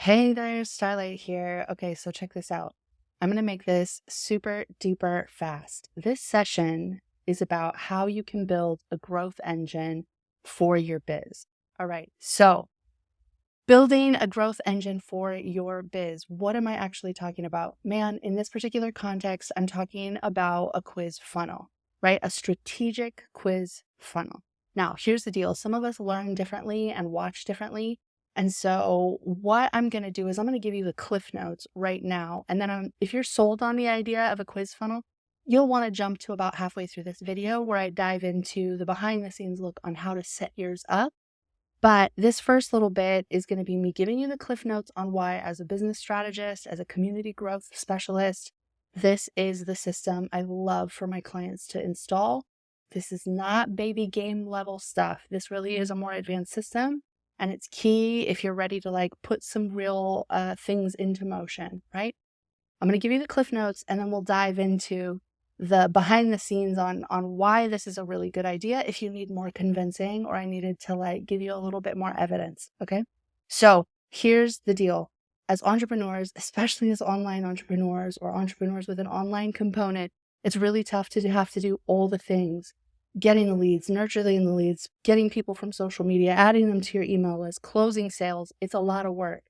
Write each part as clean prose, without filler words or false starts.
Hey there, Starlight here. Okay, so check this out. I'm going to make this super duper fast. This session is about how you can build a growth engine for your biz. All right, so building a growth engine for your biz. What am I actually talking about? Man, in this particular context, I'm talking about a quiz funnel, right? A strategic quiz funnel. Now, here's the deal. Some of us learn differently and watch differently. And so what I'm going to do is I'm going to give you the cliff notes right now. And then if you're sold on the idea of a quiz funnel, you'll want to jump to about halfway through this video where I dive into the behind the scenes look on how to set yours up. But this first little bit is going to be me giving you the cliff notes on why, as a business strategist, as a community growth specialist, this is the system I love for my clients to install. This is not baby game level stuff. This really is a more advanced system. And it's key if you're ready to put some real things into motion, right? I'm going to give you the cliff notes and then we'll dive into the behind the scenes on why this is a really good idea if you need more convincing or I needed to give you a little bit more evidence. Okay. So here's the deal. As entrepreneurs, especially as online entrepreneurs or entrepreneurs with an online component, it's really tough to have to do all the things. Getting the leads, nurturing the leads, getting people from social media, adding them to your email list, closing sales. It's a lot of work.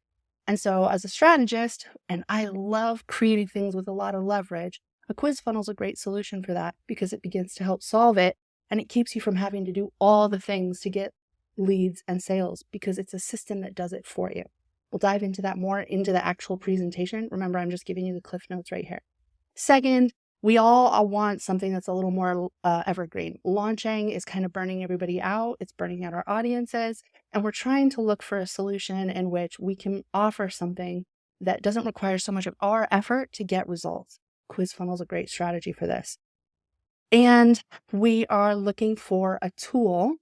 And so as a strategist, and I love creating things with a lot of leverage, a quiz funnel is a great solution for that because it begins to help solve it and it keeps you from having to do all the things to get leads and sales because it's a system that does it for you. We'll dive into that more into the actual presentation. Remember, I'm just giving you the cliff notes right here. Second, we all want something that's a little more evergreen. Launching is kind of burning everybody out. It's burning out our audiences. And we're trying to look for a solution in which we can offer something that doesn't require so much of our effort to get results. Quiz funnel is a great strategy for this. And we are looking for a tool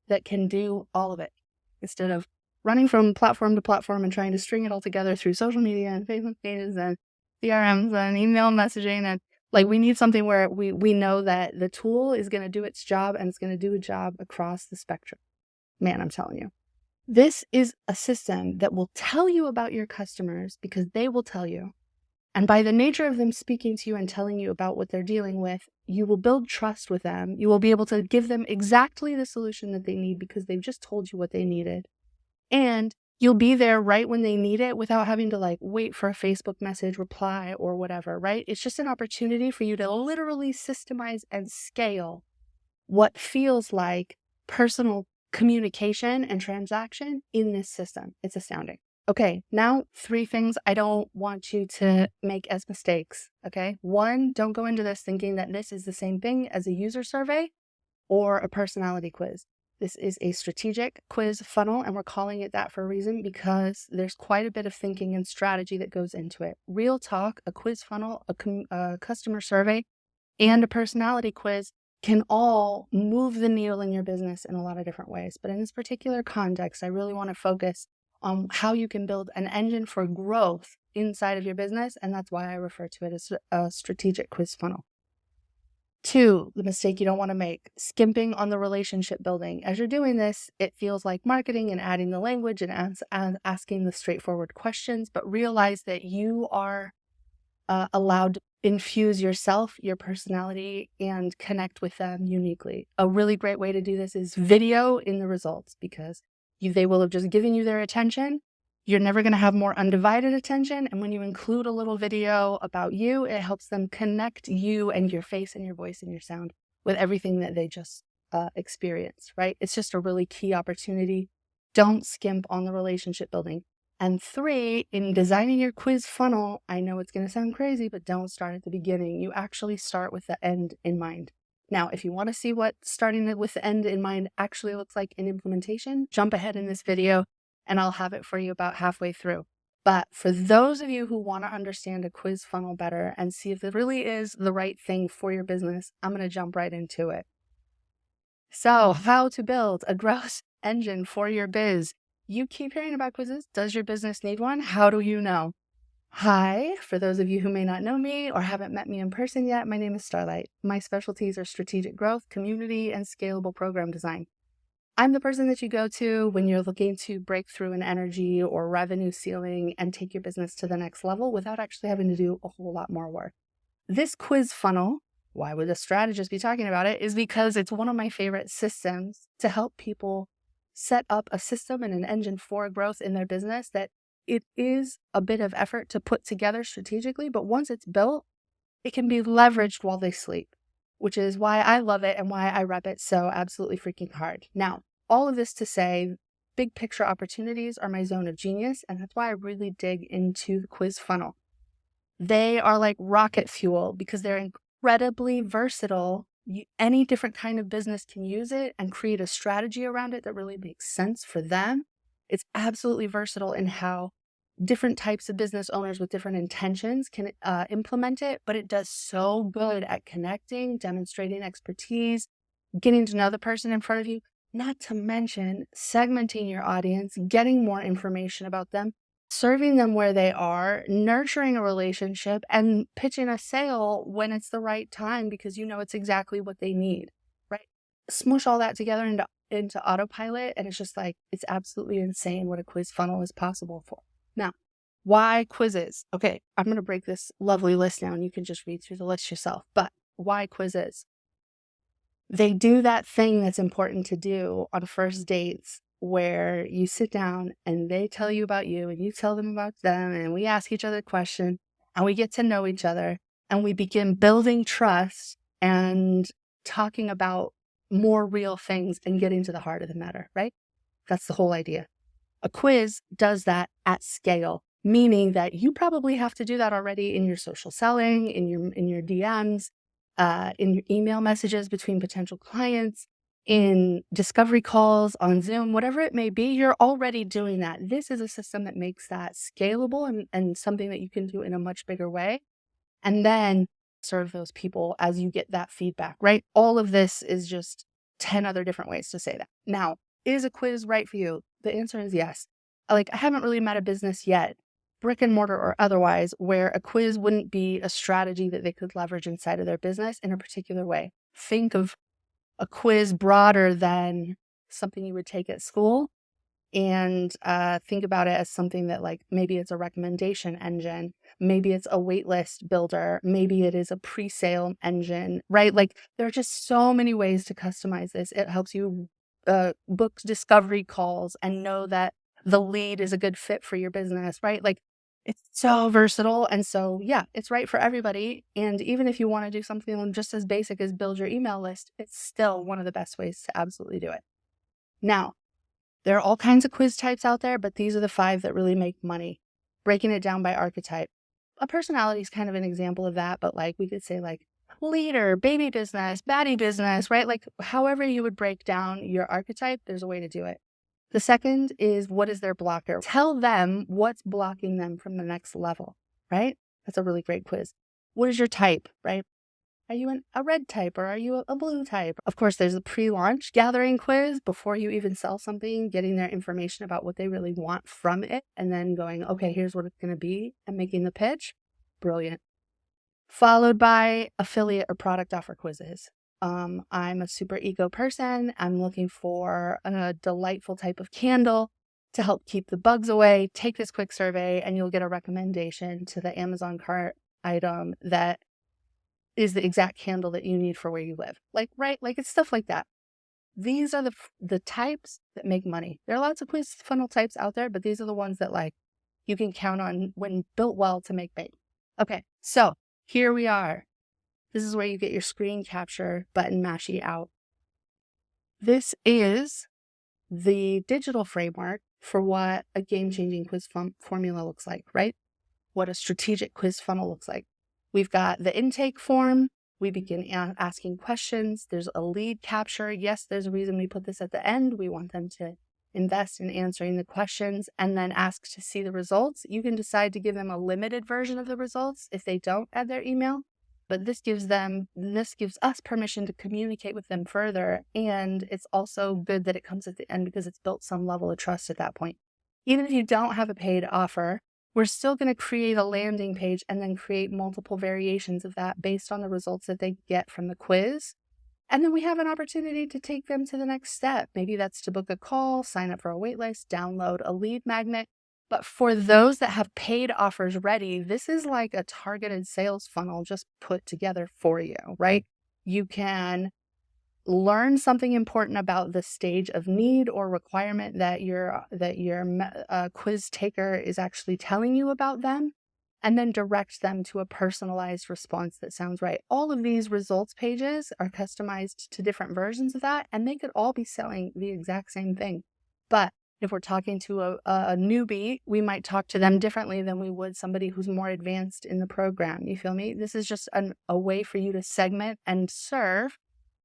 that can do all of it instead of running from platform to platform and trying to string it all together through social media and Facebook pages and CRMs and email messaging. And we need something where we know that the tool is going to do its job and it's going to do a job across the spectrum. Man, I'm telling you, this is a system that will tell you about your customers because they will tell you. And by the nature of them speaking to you and telling you about what they're dealing with, you will build trust with them. You will be able to give them exactly the solution that they need because they've just told you what they needed. And you'll be there right when they need it without having to wait for a Facebook message reply or whatever, right? It's just an opportunity for you to literally systemize and scale what feels like personal communication and transaction in this system. It's astounding. Okay, now 3 things I don't want you to make as mistakes, okay? 1, don't go into this thinking that this is the same thing as a user survey or a personality quiz. This is a strategic quiz funnel, and we're calling it that for a reason because there's quite a bit of thinking and strategy that goes into it. Real talk, a quiz funnel, a customer survey, and a personality quiz can all move the needle in your business in a lot of different ways. But in this particular context, I really want to focus on how you can build an engine for growth inside of your business, and that's why I refer to it as a strategic quiz funnel. 2, the mistake you don't want to make, skimping on the relationship building. As you're doing this, it feels like marketing and adding the language and asking the straightforward questions, but realize that you are allowed to infuse yourself, your personality, and connect with them uniquely. A really great way to do this is video in the results because they will have just given you their attention. You're never going to have more undivided attention. And when you include a little video about you, it helps them connect you and your face and your voice and your sound with everything that they just experienced, right? It's just a really key opportunity. Don't skimp on the relationship building. And 3, in designing your quiz funnel, I know it's going to sound crazy, but don't start at the beginning. You actually start with the end in mind. Now, if you want to see what starting with the end in mind actually looks like in implementation, jump ahead in this video and I'll have it for you about halfway through. But for those of you who want to understand a quiz funnel better and see if it really is the right thing for your business, I'm going to jump right into it. So, how to build a growth engine for your biz. You keep hearing about quizzes. Does your business need one? How do you know? Hi, for those of you who may not know me or haven't met me in person yet, my name is Starlight. My specialties are strategic growth, community, and scalable program design. I'm the person that you go to when you're looking to break through an energy or revenue ceiling and take your business to the next level without actually having to do a whole lot more work. This quiz funnel, why would a strategist be talking about it, is because it's one of my favorite systems to help people set up a system and an engine for growth in their business that it is a bit of effort to put together strategically, but once it's built, it can be leveraged while they sleep, which is why I love it and why I rep it so absolutely freaking hard. Now, all of this to say, big picture opportunities are my zone of genius, and that's why I really dig into the quiz funnel. They are like rocket fuel because they're incredibly versatile. Any different kind of business can use it and create a strategy around it that really makes sense for them. It's absolutely versatile in how different types of business owners with different intentions can implement it, but it does so good at connecting, demonstrating expertise, getting to know the person in front of you, not to mention segmenting your audience, getting more information about them, serving them where they are, nurturing a relationship, and pitching a sale when it's the right time because you know it's exactly what they need, right? Smush all that together into Autopilot, and it's just like, it's absolutely insane what a quiz funnel is possible for. Now, why quizzes? Okay, I'm going to break this lovely list down. You can just read through the list yourself, but why quizzes? They do that thing that's important to do on first dates where you sit down and they tell you about you and you tell them about them and we ask each other questions and we get to know each other and we begin building trust and talking about more real things and getting to the heart of the matter, right? That's the whole idea. A quiz does that at scale, meaning that you probably have to do that already in your social selling, in your DMs, in your email messages between potential clients, in discovery calls on Zoom, whatever it may be, you're already doing that. This is a system that makes that scalable and something that you can do in a much bigger way. And then serve those people as you get that feedback, right? All of this is just 10 other different ways to say that. Now, is a quiz right for you? The answer is yes. I haven't really met a business yet, brick and mortar or otherwise, where a quiz wouldn't be a strategy that they could leverage inside of their business in a particular way. Think of a quiz broader than something you would take at school and think about it as something that maybe it's a recommendation engine, maybe it's a wait list builder, maybe it is a pre-sale engine, right? There are just so many ways to customize this. It helps you book discovery calls and know that the lead is a good fit for your business, right? It's so versatile. And so, yeah, it's right for everybody. And even if you want to do something just as basic as build your email list, it's still one of the best ways to absolutely do it. Now, there are all kinds of quiz types out there, but these are the 5 that really make money. Breaking it down by archetype. A personality is kind of an example of that, but we could say leader, baby business, baddie business, right? However you would break down your archetype, there's a way to do it. The second is, what is their blocker? Tell them what's blocking them from the next level, right? That's a really great quiz. What is your type, right? Are you a red type or are you a blue type? Of course, there's a pre-launch gathering quiz before you even sell something, getting their information about what they really want from it, and then going, okay, here's what it's going to be, and making the pitch. Brilliant. Followed by affiliate or product offer quizzes. I'm a super eco person. I'm looking for a delightful type of candle to help keep the bugs away. Take this quick survey and you'll get a recommendation to the Amazon cart item that is the exact candle that you need for where you live. Right? It's stuff like that. These are the types that make money. There are lots of quiz funnel types out there, but these are the ones that you can count on when built well to make bank. Okay, so here we are. This is where you get your screen capture button mashy out. This is the digital framework for what a game-changing quiz formula looks like, right? What a strategic quiz funnel looks like. We've got the intake form. We begin asking questions. There's a lead capture. Yes, there's a reason we put this at the end. We want them to invest in answering the questions and then ask to see the results. You can decide to give them a limited version of the results if they don't add their email. But this gives us permission to communicate with them further. And it's also good that it comes at the end because it's built some level of trust at that point. Even if you don't have a paid offer, we're still going to create a landing page and then create multiple variations of that based on the results that they get from the quiz. And then we have an opportunity to take them to the next step. Maybe that's to book a call, sign up for a wait list, download a lead magnet. But for those that have paid offers ready, this is like a targeted sales funnel just put together for you, right? You can learn something important about the stage of need or requirement that your quiz taker is actually telling you about them, and then direct them to a personalized response that sounds right. All of these results pages are customized to different versions of that, and they could all be selling the exact same thing. But if we're talking to a newbie, we might talk to them differently than we would somebody who's more advanced in the program. You feel me? This is just a way for you to segment and serve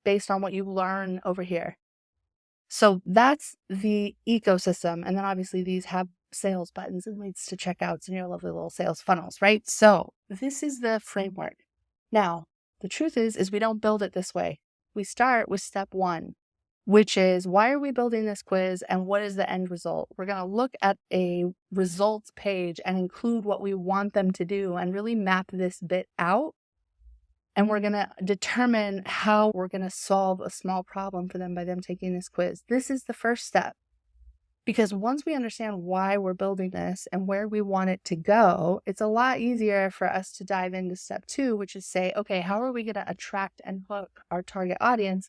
based on what you learn over here. So that's the ecosystem. And then obviously these have sales buttons and leads to checkouts and your lovely little sales funnels, right? So this is the framework. Now, the truth is we don't build it this way. We start with step one, which is, why are we building this quiz and what is the end result? We're going to look at a results page and include what we want them to do and really map this bit out. And we're going to determine how we're going to solve a small problem for them by them taking this quiz. This is the first step. Because once we understand why we're building this and where we want it to go, it's a lot easier for us to dive into step two, which is say, okay, how are we going to attract and hook our target audience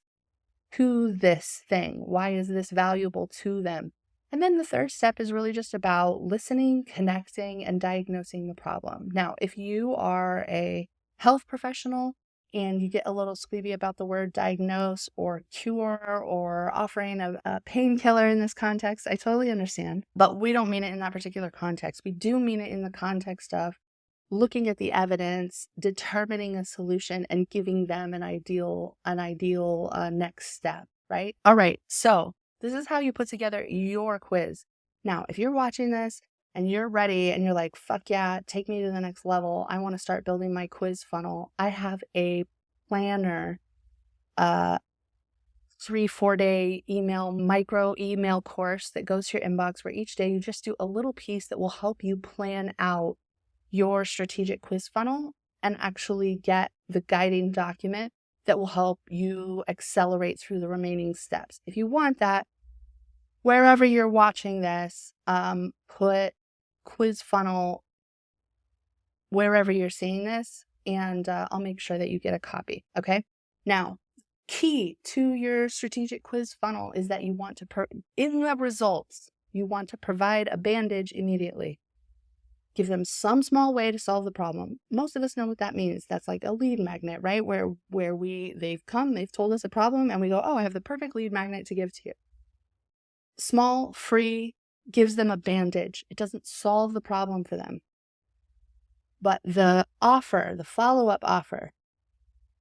to this thing? Why is this valuable to them? And then the third step is really just about listening, connecting, and diagnosing the problem. Now, if you are a health professional and you get a little squeamy about the word diagnose or cure or offering a painkiller in this context, I totally understand. But we don't mean it in that particular context. We do mean it in the context of looking at the evidence, determining a solution, and giving them an ideal next step, right? All right, so this is how you put together your quiz. Now, if you're watching this and you're ready and you're like, fuck yeah, take me to the next level, I want to start building my quiz funnel, I have a planner, 3-4 day micro email course that goes to your inbox where each day you just do a little piece that will help you plan out your strategic quiz funnel and actually get the guiding document that will help you accelerate through the remaining steps. If you want that, wherever you're watching this, put quiz funnel wherever you're seeing this, and I'll make sure that you get a copy, okay? Now, key to your strategic quiz funnel is that you want to, in the results, you want to provide a bandage immediately. Give them some small way to solve the problem. Most of us know what that means. That's like a lead magnet, right? Where they've told us a problem, and we go, oh, I have the perfect lead magnet to give to you. Small, free, gives them a bandage. It doesn't solve the problem for them. But the offer, the follow-up offer,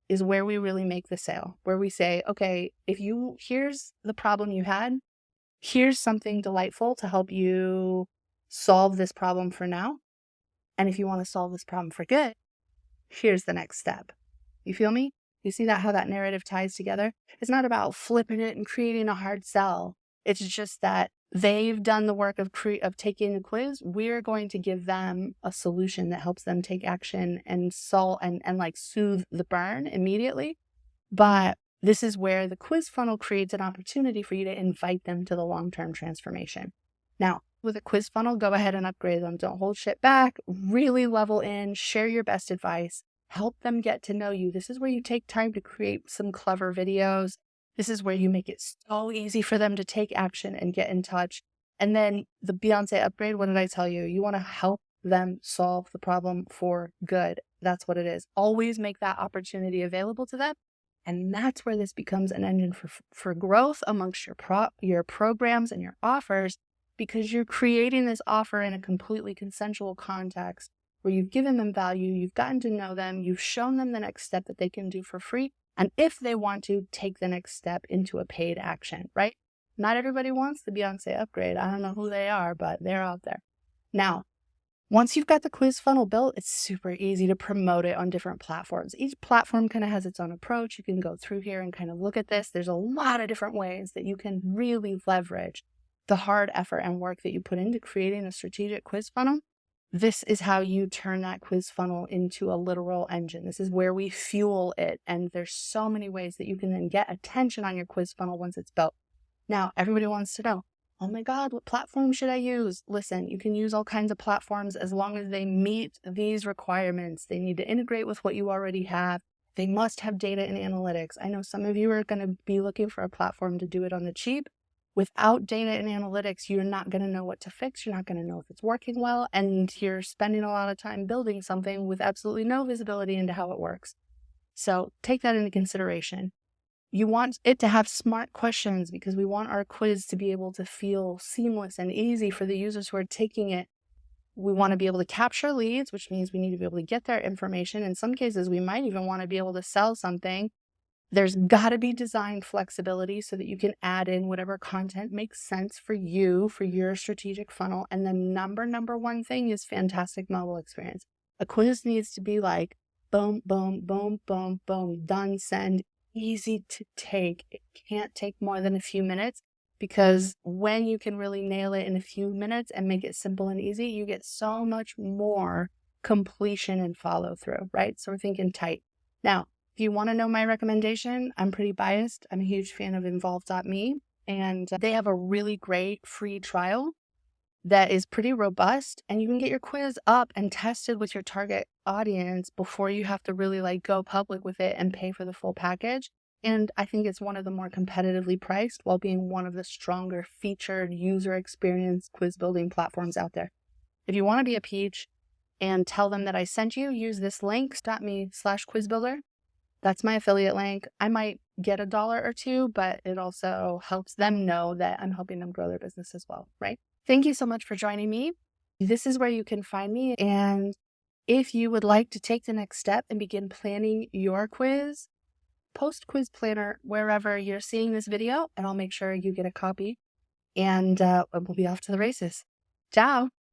is where we really make the sale, where we say, okay, here's the problem you had, here's something delightful to help you solve this problem for now. And if you want to solve this problem for good, here's the next step. You feel me? You see how that narrative ties together? It's not about flipping it and creating a hard sell. It's just that they've done the work of taking the quiz. We're going to give them a solution that helps them take action and solve and like soothe the burn immediately. But this is where the quiz funnel creates an opportunity for you to invite them to the long-term transformation. Now, with a quiz funnel, go ahead and upgrade them. Don't hold shit back. Really level in, share your best advice, help them get to know you. This is where you take time to create some clever videos. This is where you make it so easy for them to take action and get in touch. And then the Beyonce upgrade, what did I tell you? You want to help them solve the problem for good. That's what it is. Always make that opportunity available to them. And that's where this becomes an engine for growth amongst your programs and your offers, because you're creating this offer in a completely consensual context where you've given them value, you've gotten to know them, you've shown them the next step that they can do for free. And if they want to, take the next step into a paid action, right? Not everybody wants the Beyonce upgrade. I don't know who they are, but they're out there. Now, once you've got the quiz funnel built, it's super easy to promote it on different platforms. Each platform kind of has its own approach. You can go through here and kind of look at this. There's a lot of different ways that you can really leverage the hard effort and work that you put into creating a strategic quiz funnel This is how you turn that quiz funnel into a literal engine. This is where we fuel it. And there's so many ways that you can then get attention on your quiz funnel once it's built. Now, everybody wants to know, oh my God, what platform should I use? Listen, you can use all kinds of platforms as long as they meet these requirements. They need to integrate with what you already have. They must have data and analytics. I know some of you are going to be looking for a platform to do it on the cheap. Without data and analytics, you're not going to know what to fix. You're not going to know if it's working well. And you're spending a lot of time building something with absolutely no visibility into how it works. So take that into consideration. You want it to have smart questions because we want our quiz to be able to feel seamless and easy for the users who are taking it. We want to be able to capture leads, which means we need to be able to get their information. In some cases, we might even want to be able to sell something. There's got to be design flexibility so that you can add in whatever content makes sense for you, for your strategic funnel. And the number one thing is fantastic mobile experience. A quiz needs to be like, boom, boom, boom, boom, boom, done, send, easy to take. It can't take more than a few minutes, because when you can really nail it in a few minutes and make it simple and easy, you get so much more completion and follow through, right? So we're thinking tight. Now, if you want to know my recommendation, I'm pretty biased. I'm a huge fan of Involve.me, and they have a really great free trial that is pretty robust, and you can get your quiz up and tested with your target audience before you have to really like go public with it and pay for the full package. And I think it's one of the more competitively priced while being one of the stronger featured user experience quiz building platforms out there. If you want to be a peach and tell them that I sent you, use this link, .me/quizbuilder. That's my affiliate link. I might get $1 or $2, but it also helps them know that I'm helping them grow their business as well, right? Thank you so much for joining me. This is where you can find me. And if you would like to take the next step and begin planning your quiz, post quiz planner wherever you're seeing this video, and I'll make sure you get a copy. And we'll be off to the races. Ciao.